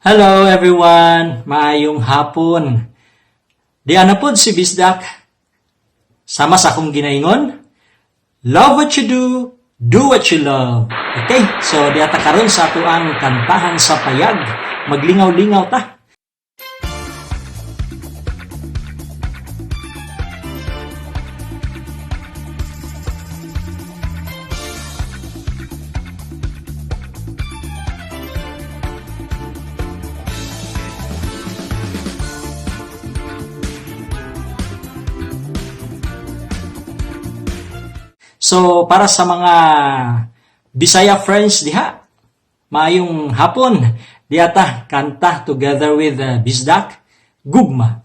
Hello everyone! Maayong hapon. Di ana pod si Bisdak. Sama sa akong ginaingon. Love what you do what you love. Okay, so di ata karon sa ato ang kantahan sa payag. Maglingaw-lingaw ta. So, para sa mga Bisaya friends diha, maayong hapon, diata kanta together with Bisdak, Gugma.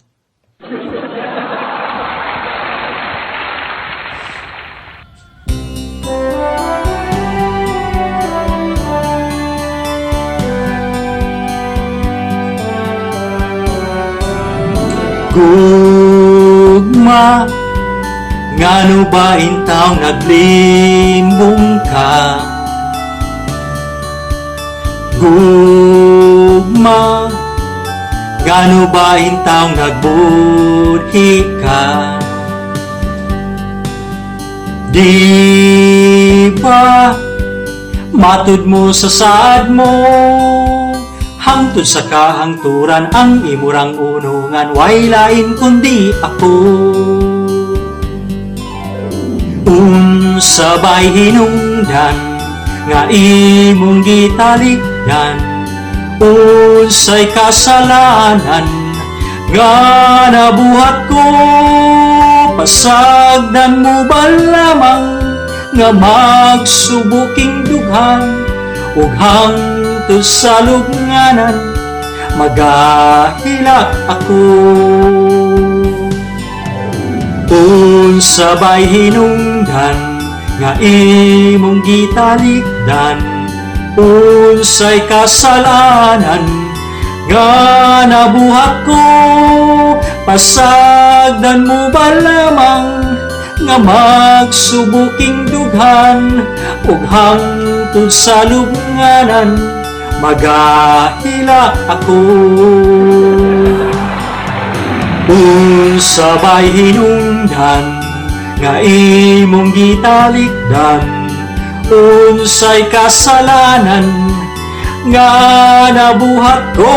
Gugma, ngano ba intaw naglimbong ka? Gugma, ngano ba intaw nagbudhi ka? Di ba matud mo sa saad mo, hangtod sa kahangturan ang imurang unungan, way lain kundi ako. Unsabay hinungdan nga imong gitalikdan, unsay kasalanan nga nabuhat ko, pasagdan mo ba lamang nga magsubuking dughan, ug hangtod sa lubnganan magahilak ako. Unsabay hinungdan nga imong gitalikdan, unsay kasalanan nga nabuhat ko, pasagdan mo ba lamang nga magsubuking dughan, ug hangtod sa lubnganan magahilak ako. Unsabay hinungdan nga imong gitalikdan, unsay kasalanan nga nabuhat ko,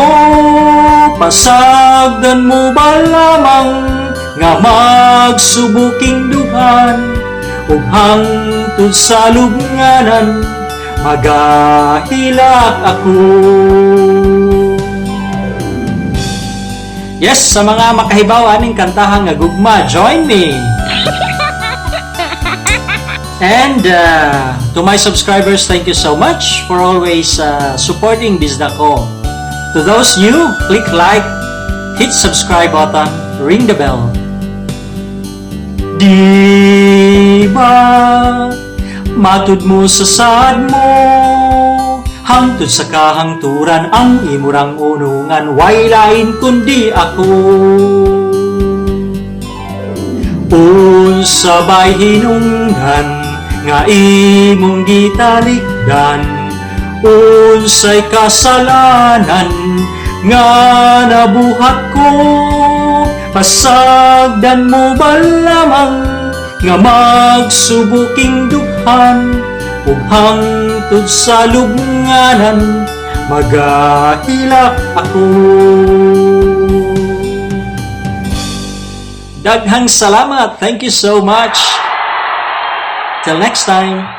pasagdan mo ba lamang nga magsubuking dughan, ug hangtod sa lubnganan magahilak ako. Yes, sa mga makahibaw aning kantahan nga gugma, join me! And to my subscribers, thank you so much for always supporting Bisdako. To those new, click like, hit subscribe button, ring the bell. Di ba matud mo sa saad mo, hangtod sa kahangturan ang imurang unungan, way lain kundi ako. Unsabay hinungdan nga imong gitalikdan, unsay kasalanan nga nabuhat ko, pasagdan mo ba lamang nga magsubuking dughan, ug hangtod sa lubnganan magahilak ako. Daghang salamat. Thank you so much. Till next time.